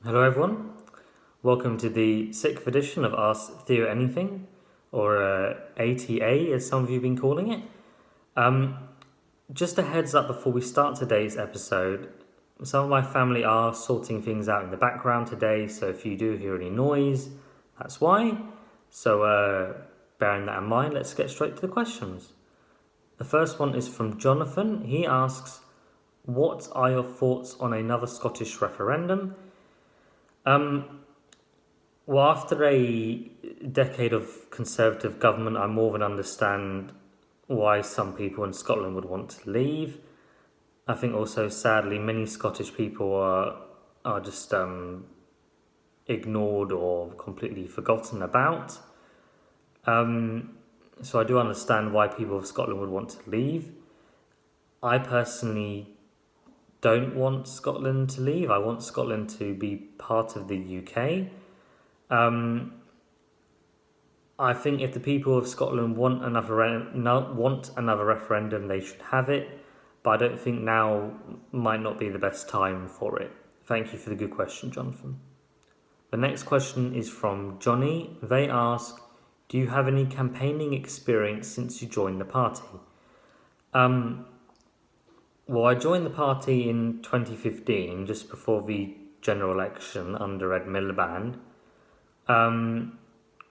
Hello, everyone. Welcome to the 6th edition of Ask Theo Anything, or ATA, as some of you have been calling it. Just a heads up before we start today's episode. Some of my family are sorting things out in the background today, so if you do hear any noise, that's why. So, bearing that in mind, let's get straight to the questions. The first one is from Jonathan. He asks, what are your thoughts on another Scottish referendum? Well, after a decade of Conservative government, I more than understand why some people in Scotland would want to leave. I think also, sadly, many Scottish people are just ignored or completely forgotten about. So I do understand why people of Scotland would want to leave. I personally don't want Scotland to leave. I want Scotland to be part of the UK. I think if the people of Scotland want another referendum, they should have it. But I don't think now might not be the best time for it. Thank you for the good question, Jonathan. The next question is from Johnny. They ask, do you have any campaigning experience since you joined the party? Well, I joined the party in 2015, just before the general election under Ed Miliband,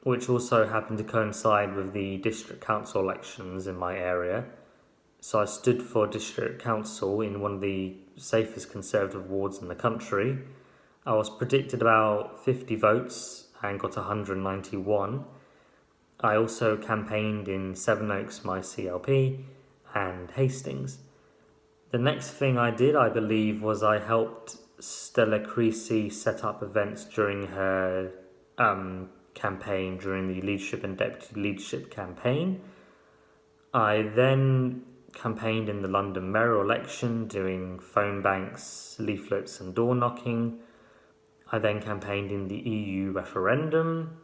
which also happened to coincide with the district council elections in my area. So I stood for district council in one of the safest Conservative wards in the country. I was predicted about 50 votes and got 191. I also campaigned in Sevenoaks, my CLP, and Hastings. The next thing I did, I believe, was I helped Stella Creasy set up events during her campaign, during the leadership and deputy leadership campaign. I then campaigned in the London mayoral election, doing phone banks, leaflets and door knocking. I then campaigned in the EU referendum,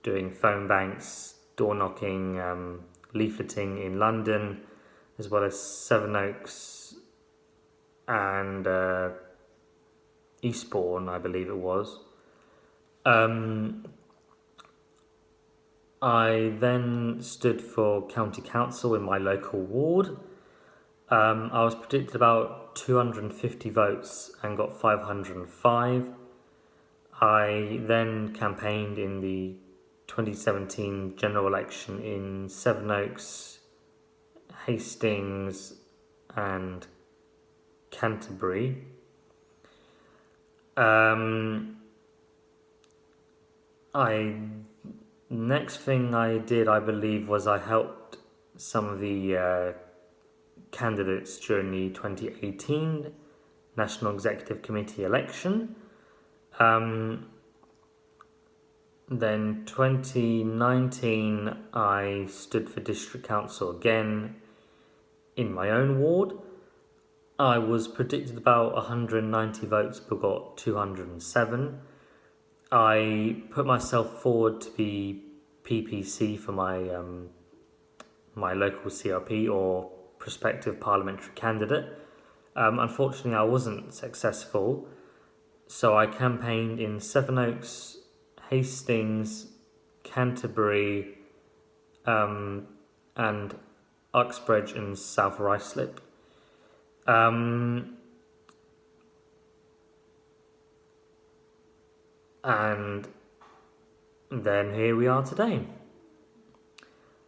doing phone banks, door knocking, leafleting in London, as well as Sevenoaks and Eastbourne, I believe it was. I then stood for county council in my local ward. I was predicted about 250 votes and got 505. I then campaigned in the 2017 general election in Sevenoaks, Hastings and Canterbury. Next thing I did, I believe, was I helped some of the candidates during the 2018 National Executive Committee election. Then 2019, I stood for district council again in my own ward. I was predicted about 190 votes but got 207. I put myself forward to be PPC for my my local CRP, or prospective parliamentary candidate. Unfortunately, I wasn't successful, so I campaigned in Sevenoaks, Hastings, Canterbury, and Uxbridge and South Ruislip. And then here we are today.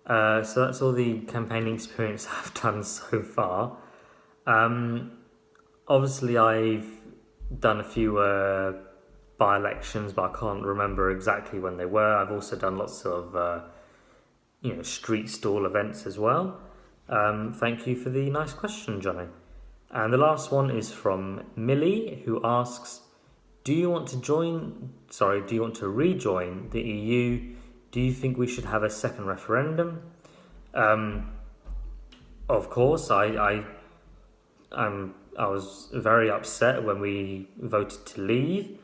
So that's all the campaigning experience I've done so far. Obviously, I've done a few by-elections, but I can't remember exactly when they were. I've also done lots of street stall events as well. Thank you for the nice question, Johnny. And the last one is from Millie, who asks, do you want to rejoin the EU? Do you think we should have a second referendum? Of course, I was very upset when we voted to leave.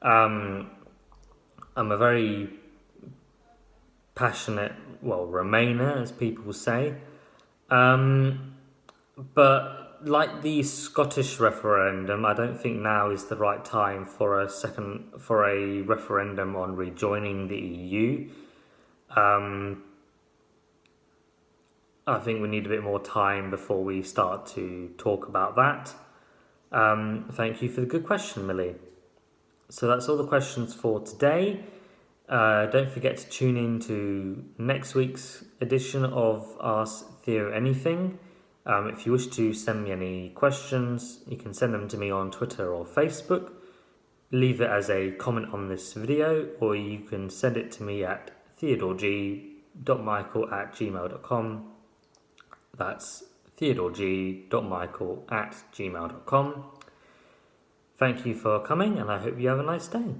I'm a very passionate, Remainer, as people say. But like the Scottish referendum, I don't think now is the right time for a referendum on rejoining the EU. I think we need a bit more time before we start to talk about that. Thank you for the good question, Millie. So that's all the questions for today. Don't forget to tune in to next week's edition of Ask Theo Anything. If you wish to send me any questions, you can send them to me on Twitter or Facebook. Leave it as a comment on this video, or you can send it to me at theodoreg.michael@gmail.com. That's theodoreg.michael@gmail.com. Thank you for coming, and I hope you have a nice day.